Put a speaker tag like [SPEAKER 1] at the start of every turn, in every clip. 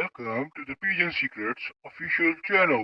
[SPEAKER 1] Welcome to the Pigeon Secrets official channel.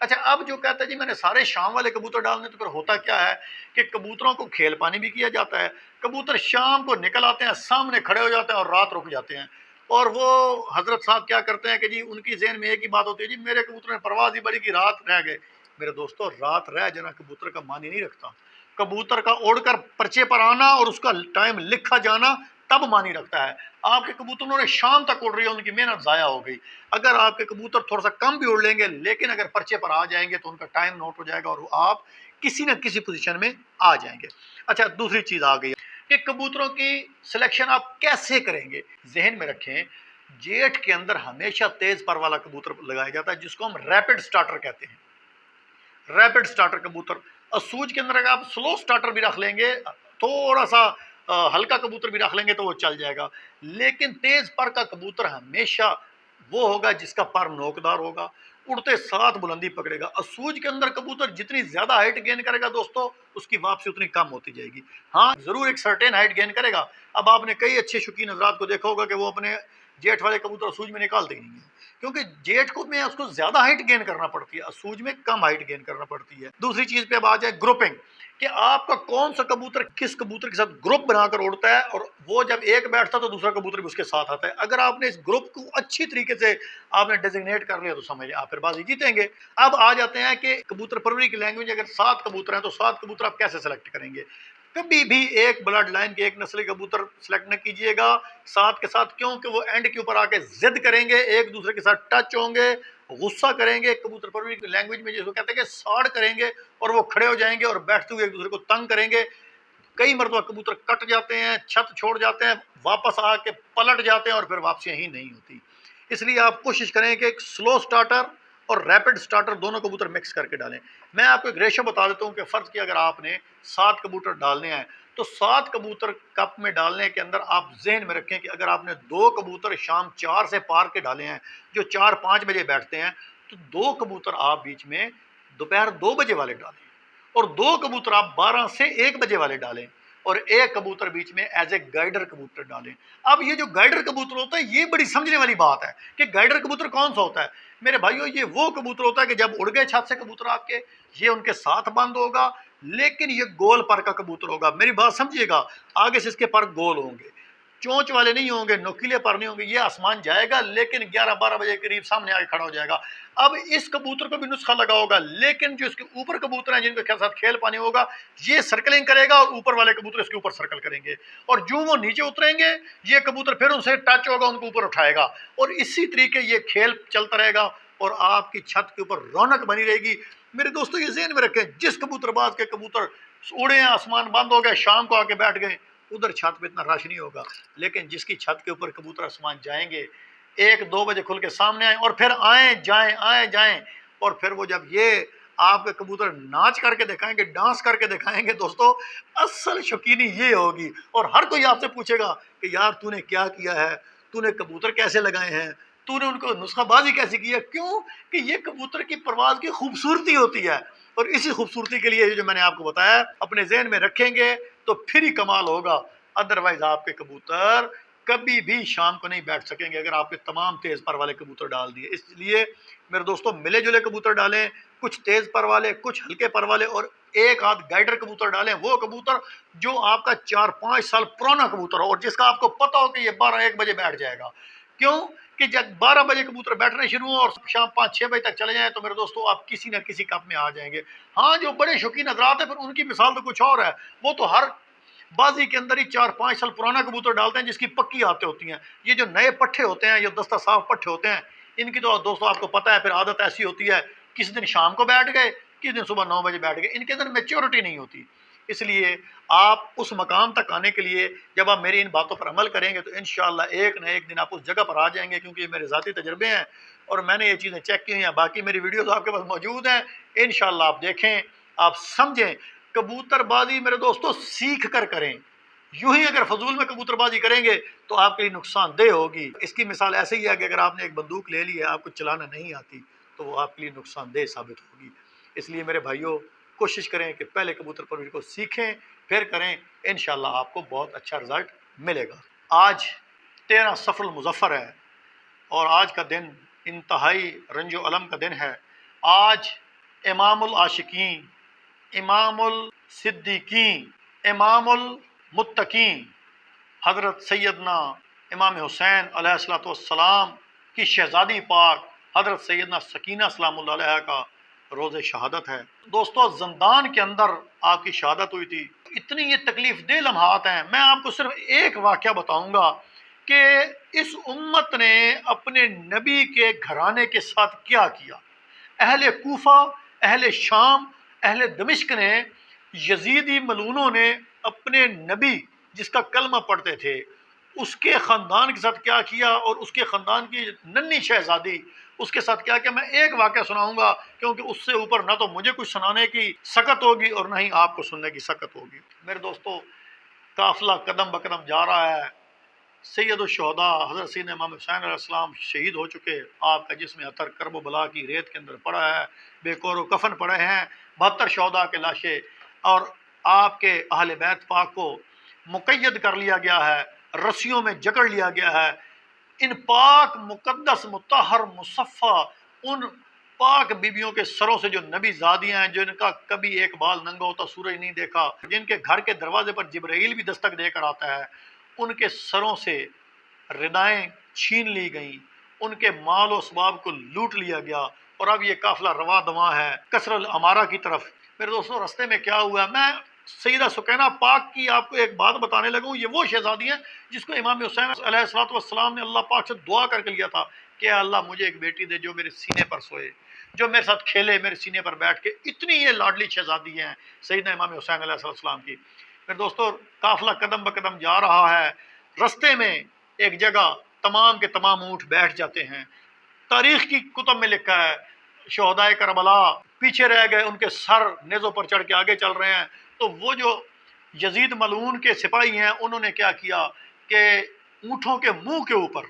[SPEAKER 2] اچھا اب جو کہتا ہے جی میں نے سارے شام والے کبوتر ڈالنے، تو پھر ہوتا کیا ہے کہ کبوتروں کو کھیل پانی بھی کیا جاتا ہے، کبوتر شام کو نکل آتے ہیں، سامنے کھڑے ہو جاتے ہیں اور رات رک جاتے ہیں، اور وہ حضرت صاحب کیا کرتے ہیں کہ جی ان کی ذہن میں ایک ہی بات ہوتی ہے، جی میرے کبوتر نے پرواز ہی بڑی کی رات رہ گئے۔ میرے دوستو رات رہ جانا کبوتر کا معنی نہیں رکھتا، کبوتر کا اڑ کر پرچے پر آنا اور اس کا ٹائم لکھا جانا تب معنی رکھتا ہے۔ آپ کے کبوتروں نے شام تک اڑ رہی ہے، ان کی محنت ضائع ہو گئی۔ اگر آپ کے کبوتر تھوڑا سا کم بھی اڑ لیں گے لیکن اگر پرچے پر آ جائیں گے تو ان کا ٹائم نوٹ ہو جائے گا اور آپ کسی نہ کسی پوزیشن میں آ جائیں گے۔ اچھا دوسری چیز آ گئی کہ کبوتروں کی سلیکشن آپ کیسے کریں گے، ذہن میں رکھیں جیٹ کے اندر ہمیشہ تیز پر والا کبوتر لگایا جاتا ہے جس کو ہم ریپڈ سٹارٹر کہتے ہیں، ریپڈ سٹارٹر کبوتر۔ سوج کے اندر اگر آپ سلو سٹارٹر بھی رکھ لیں گے، تھوڑا سا ہلکا کبوتر بھی رکھ لیں گے تو وہ چل جائے گا، لیکن تیز پر کا کبوتر ہمیشہ وہ ہوگا جس کا پر نوکدار ہوگا، اڑتے ساتھ بلندی پکڑے گا۔ اسوج کے اندر کبوتر جتنی زیادہ ہائٹ گین کرے گا دوستو اس کی واپسی اتنی کم ہوتی جائے گی، ہاں ضرور ایک سرٹین ہائٹ گین کرے گا۔ اب آپ نے کئی اچھے شوقین حضرات کو دیکھا ہوگا کہ وہ اپنے جیٹ والے کبوتر اسوج میں نکالتے ہی نہیں ہیں، کیونکہ جیٹ کو میں اس کو زیادہ ہائٹ گین کرنا پڑتی ہے، اسوج میں کم ہائٹ گین کرنا پڑتی ہے۔ دوسری چیز پہ اب آ جائے گروپنگ، کہ آپ کا کون سا کبوتر کس کبوتر کے ساتھ گروپ بنا کر اڑتا ہے، اور وہ جب ایک بیٹھتا تو دوسرا کبوتر بھی اس کے ساتھ آتا ہے۔ اگر آپ نے اس گروپ کو اچھی طریقے سے آپ نے ڈیزگنیٹ کر لیا تو سمجھ آپ پھر بازی جیتیں گے۔ اب آ جاتے ہیں کہ کبوتر پروری کی لینگویج، اگر 7 کبوتر ہیں تو 7 کبوتر آپ کیسے سلیکٹ کریں گے؟ کبھی بھی ایک بلڈ لائن کے ایک نسلی کبوتر سلیکٹ نہ کیجئے گا 7 کے ساتھ، کیونکہ وہ اینڈ کے اوپر آ کے ضد کریں گے، ایک دوسرے کے ساتھ ٹچ ہوں گے، غصہ کریں گے، کبوتر پروری کی لینگویج میں جس کو کہتے ہیں کہ ساڑ کریں گے، اور وہ کھڑے ہو جائیں گے اور بیٹھتے ہوئے ایک دوسرے کو تنگ کریں گے۔ کئی مرتبہ کبوتر کٹ جاتے ہیں، چھت چھوڑ جاتے ہیں، واپس آ کے پلٹ جاتے ہیں اور پھر واپسیاں ہی نہیں ہوتی۔ اس لیے آپ کوشش کریں کہ ایک سلو سٹارٹر اور ریپڈ سٹارٹر دونوں کبوتر مکس کر کے ڈالیں۔ میں آپ کو ایک ریشو بتا دیتا ہوں کہ فرض کیا اگر آپ نے 7 کبوتر ڈالنے ہیں تو 7 کبوتر کپ میں ڈالنے کے اندر آپ ذہن میں رکھیں کہ اگر آپ نے 2 کبوتر شام 4 سے پار کے ڈالے ہیں جو 4-5 بجے بیٹھتے ہیں، تو 2 کبوتر آپ بیچ میں دوپہر 2 بجے والے ڈالیں، اور 2 کبوتر آپ 12 سے 1 بجے والے ڈالیں، اور ایک کبوتر بیچ میں ایز اے گائیڈر کبوتر ڈالیں۔ اب یہ جو گائیڈر کبوتر ہوتا ہے یہ بڑی سمجھنے والی بات ہے کہ گائیڈر کبوتر کون سا ہوتا ہے میرے بھائیو، یہ وہ کبوتر ہوتا ہے کہ جب اڑ گئے چھت سے کبوتر آپ کے، یہ ان کے ساتھ بند ہوگا، لیکن یہ گول پر کا کبوتر ہوگا۔ میری بات سمجھیے گا، آگے سے اس کے پر گول ہوں گے، چونچ والے نہیں ہوں گے، نوکیلے پر نہیں ہوں گے، یہ آسمان جائے گا لیکن 11-12 بجے کے قریب سامنے آ کے کھڑا ہو جائے گا۔ اب اس کبوتر کو بھی نسخہ لگا ہوگا، لیکن جو اس کے اوپر کبوتر ہیں جن کے ساتھ کھیل پانی ہوگا، یہ سرکلنگ کرے گا اور اوپر والے کبوتر اس کے اوپر سرکل کریں گے، اور جو وہ نیچے اتریں گے یہ کبوتر پھر ان سے ٹچ ہوگا، ان کو اوپر اٹھائے گا، اور اسی طریقے یہ کھیل چلتا رہے گا اور آپ کی چھت کے اوپر رونق بنی رہے گی۔ میرے دوستو یہ ذہن میں رکھیں، جس کبوتر باز کے کبوتر اڑے ہیں، آسمان بند ہو گئے، شام کو آ کے بیٹھ گئے، ادھر چھت پہ اتنا رش نہیں ہوگا، لیکن جس کی چھت کے اوپر کبوتر آسمان جائیں گے 1-2 بجے کھل کے سامنے آئیں اور پھر آئیں جائیں، اور پھر وہ جب یہ آپ کے کبوتر ناچ کر کے دکھائیں گے، ڈانس کر کے دکھائیں گے دوستو، اصل شوقینی یہ ہوگی، اور ہر کوئی آپ سے پوچھے گا کہ یار تو نے کیا کیا ہے، تو نے کبوتر کیسے لگائے ہیں، تو نے ان کو نسخہ بازی کیسے کی ہے؟ کیوں کہ یہ کبوتر کی پرواز کی خوبصورتی ہوتی ہے، اور اسی خوبصورتی کے لیے جو میں نے آپ کو بتایا اپنے ذہن میں رکھیں گے تو پھر ہی کمال ہوگا، ادروائز آپ کے کبوتر کبھی بھی شام کو نہیں بیٹھ سکیں گے اگر آپ کے تمام تیز پر والے کبوتر ڈال دیے۔ اس لیے میرے دوستوں ملے جلے کبوتر ڈالیں، کچھ تیز پر والے، کچھ ہلکے پر والے، اور ایک آدھ گائیڈر کبوتر ڈالیں، وہ کبوتر جو آپ کا 4-5 سال پرانا کبوتر ہو اور جس کا آپ کو پتا ہو کہ یہ 12-1 بجے بیٹھ جائے گا۔ کیوں کہ جب 12 بجے کبوتر بیٹھنے شروع ہوں اور شام 5-6 بجے تک چلے جائیں تو میرے دوستوں آپ کسی نہ کسی کپ میں آ جائیں گے۔ ہاں جو بڑے شوقین حضرات ہیں پھر ان کی مثال تو کچھ اور ہے، وہ تو ہر بازی کے اندر ہی 4-5 سال پرانا کبوتر ڈالتے ہیں جس کی پکی عادتیں ہوتی ہیں۔ یہ جو نئے پٹھے ہوتے ہیں، یہ دستہ صاف پٹھے ہوتے ہیں، ان کی تو دوستوں آپ کو پتہ ہے پھر عادت ایسی ہوتی ہے، کسی دن شام کو بیٹھ گئے، کسی دن صبح 9 بجے بیٹھ گئے، ان کے اندر میچورٹی نہیں ہوتی۔ اس لیے آپ اس مقام تک آنے کے لیے جب آپ میری ان باتوں پر عمل کریں گے تو انشاءاللہ ایک نہ ایک دن آپ اس جگہ پر آ جائیں گے، کیونکہ یہ میرے ذاتی تجربے ہیں اور میں نے یہ چیزیں چیک کی ہیں، باقی میری ویڈیوز آپ کے پاس موجود ہیں، انشاءاللہ آپ دیکھیں، آپ سمجھیں۔ کبوتر بازی میرے دوستوں سیکھ کر کریں، یوں ہی اگر فضول میں کبوتر بازی کریں گے تو آپ کے لیے نقصان دہ ہوگی۔ اس کی مثال ایسے ہی ہے کہ اگر آپ نے ایک بندوق لے لی ہے، آپ کو چلانا نہیں آتی تو وہ آپ کے لیے نقصان دہ ثابت ہوگی۔ اس لیے میرے بھائیوں کوشش کریں کہ پہلے کبوتر پروری کو سیکھیں پھر کریں، انشاءاللہ آپ کو بہت اچھا رزلٹ ملے گا۔ آج 13 صفر المظفر ہے اور آج کا دن انتہائی رنج و علم کا دن ہے۔ آج امام العاشقین، امام الصدیقین، امام المتقین حضرت سیدنا امام حسین علیہ الصلوۃ والسلام کی شہزادی پاک حضرت سیدنا سکینہ سلام اللہ علیہ کا روز شہادت ہے۔ دوستو زندان کے اندر آپ کی شہادت ہوئی تھی۔ اتنی یہ تکلیف دہ لمحات ہیں، میں آپ کو صرف ایک واقعہ بتاؤں گا کہ اس امت نے اپنے نبی کے گھرانے کے ساتھ کیا کیا۔ اہل کوفہ، اہل شام، اہل دمشق نے، یزیدی ملعونوں نے اپنے نبی جس کا کلمہ پڑھتے تھے اس کے خاندان کے ساتھ کیا کیا، اور اس کے خاندان کی ننھی شہزادی اس کے ساتھ کیا کیا۔ میں ایک واقعہ سناؤں گا کیونکہ اس سے اوپر نہ تو مجھے کچھ سنانے کی سکت ہوگی اور نہ ہی آپ کو سننے کی سکت ہوگی۔ میرے دوستو قافلہ قدم بقدم جا رہا ہے، سید الشہداء حضرت سیدنا امام حسین علیہ السلام شہید ہو چکے، آپ کا جسم عطر کرب و بلا کی ریت کے اندر پڑا ہے، بے کور و کفن پڑے ہیں 72 شہداء کے لاشیں، اور آپ کے اہل بیت پاک کو مقید کر لیا گیا ہے، رسیوں میں جکڑ لیا گیا ہے۔ ان پاک مقدس مطہر مصفہ ان پاک بیبیوں کے سروں سے جو نبی زادیاں ہیں، جن کا کبھی ایک بال ننگا ہوتا سورج نہیں دیکھا، جن کے گھر کے دروازے پر جبرائیل بھی دستک دے کر آتا ہے، ان کے سروں سے ردائیں چھین لی گئیں، ان کے مال و اسباب کو لوٹ لیا گیا، اور اب یہ قافلہ رواں دواں ہے کسر الامارہ کی طرف۔ میرے دوستوں رستے میں کیا ہوا، میں سیدہ سکینہ پاک کی آپ کو ایک بات بتانے لگا ہوں۔ یہ وہ شہزادی ہیں جس کو امام حسین علیہ الصلوۃ والسلام نے اللہ پاک سے دعا کر کے لیا تھا کہ اللہ مجھے ایک بیٹی دے جو میرے سینے پر سوئے، جو میرے ساتھ کھیلے، میرے سینے پر بیٹھ کے۔ اتنی یہ لاڈلی شہزادی ہیں سیدنا امام حسین علیہ السلام کی۔ میرے دوستو قافلہ قدم بقدم جا رہا ہے، رستے میں ایک جگہ تمام کے تمام اونٹ بیٹھ جاتے ہیں۔ تاریخ کی کتب میں لکھا ہے شہدائے کربلا پیچھے رہ گئے، ان کے سر نیزوں پر چڑھ کے آگے چل رہے ہیں۔ تو وہ جو یزید ملعون کے سپاہی ہیں انہوں نے کیا کیا کہ اونٹوں کے منہ کے اوپر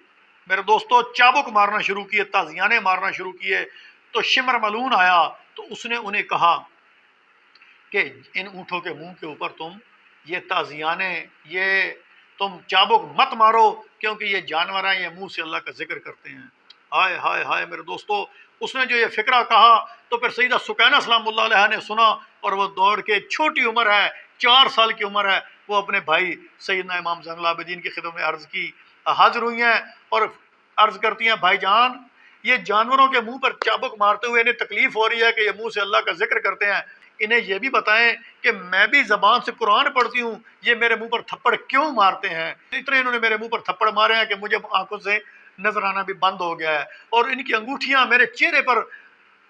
[SPEAKER 2] میرے دوستو چابک مارنا شروع کیے، تازیانے مارنا شروع کیے۔ تو شمر ملعون آیا تو اس نے انہیں کہا کہ ان اونٹوں کے منہ کے اوپر تم یہ تازیانے، یہ تم چابک مت مارو، کیونکہ یہ جانور ہیں، یہ منہ سے اللہ کا ذکر کرتے ہیں۔ ہائے ہائے ہائے میرے دوستو، اس نے جو یہ فکرہ کہا تو پھر سیدہ سکینہ سلام اللہ علیہ نے سنا، اور وہ دوڑ کے، چھوٹی عمر ہے، 4 سال کی عمر ہے، وہ اپنے بھائی سیدنا امام زین العابدین کی خدمت میں عرض کی حاضر ہوئی ہیں اور عرض کرتی ہیں بھائی جان یہ جانوروں کے منہ پر چابک مارتے ہوئے انہیں تکلیف ہو رہی ہے کہ یہ منہ سے اللہ کا ذکر کرتے ہیں، انہیں یہ بھی بتائیں کہ میں بھی زبان سے قرآن پڑھتی ہوں، یہ میرے منہ پر تھپڑ کیوں مارتے ہیں؟ اتنے انہوں نے میرے منہ پر تھپڑ مارے ہیں کہ مجھے آنکھوں سے نظر آنا بھی بند ہو گیا ہے، اور ان کی انگوٹھیاں میرے چہرے پر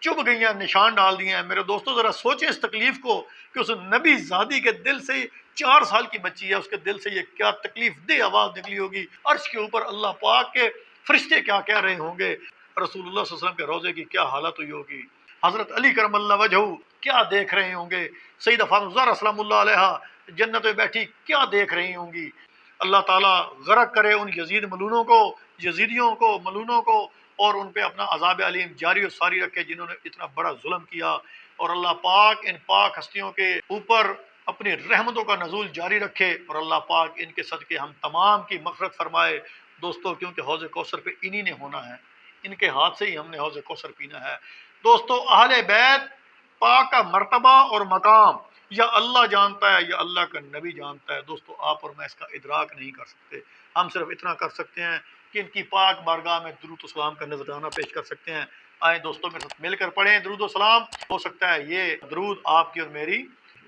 [SPEAKER 2] چبھ گئی ہیں، نشان ڈال دیے ہیں۔ میرے دوستو ذرا سوچیں اس تکلیف کو کہ اس نبی زادی کے دل سے، 4 سال کی بچی ہے، اس کے دل سے یہ کیا تکلیف دہ آواز نکلی ہوگی۔ عرش کے اوپر اللہ پاک کے فرشتے کیا کہہ رہے ہوں گے، رسول اللہ صلی اللہ علیہ وسلم کے روزے کی کیا حالت ہوئی ہوگی، حضرت علی کرم اللہ وجہہ کیا دیکھ رہے ہوں گے، سیدہ فاطمہ الزہرا سلام اللہ علیہ جنت میں بیٹھی کیا دیکھ رہی ہوں گی۔ اللہ تعالیٰ غرق کرے ان یزید ملعونوں کو، یزیدیوں کو، ملعونوں کو، اور ان پہ اپنا عذاب علیم جاری و ساری رکھے جنہوں نے اتنا بڑا ظلم کیا، اور اللہ پاک ان پاک ہستیوں کے اوپر اپنی رحمتوں کا نزول جاری رکھے، اور اللہ پاک ان کے صدقے ہم تمام کی مغفرت فرمائے۔ دوستو کیونکہ حوض کوثر پہ انہی نے ہونا ہے، ان کے ہاتھ سے ہی ہم نے حوض کوثر پینا ہے۔ دوستو اہل بیت پاک کا مرتبہ اور مقام یا اللہ جانتا ہے یا اللہ کا نبی جانتا ہے۔ دوستو آپ اور میں اس کا ادراک نہیں کر سکتے، ہم صرف اتنا کر سکتے ہیں کہ ان کی پاک بارگاہ میں درود و سلام کا نذرانہ پیش کر سکتے ہیں۔ آئیں دوستوں میرے ساتھ مل کر پڑھیں درود و سلام، ہو سکتا ہے یہ درود آپ کی اور میری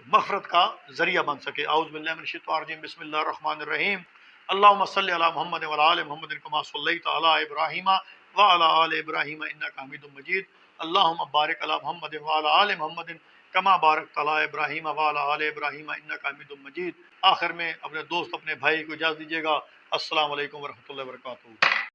[SPEAKER 2] مغفرت کا ذریعہ بن سکے۔ اعوذ باللہ من الشیطان الرجیم، بسم اللہ الرحمن الرحیم، اللہم صلی علی محمد وعلی آل محمد کما صلیت علی ابراہیم وعلی آل ابراہیم انک حمید مجید، اللہم بارک علی محمد وعلی آل محمد کما بارکت علی ابراہیم وعلی آل ابراہیم انک حمید مجید۔ آخر میں اپنے دوست اپنے بھائی کو اجازت دیجیے گا، السلام علیکم ورحمۃ اللہ وبرکاتہ۔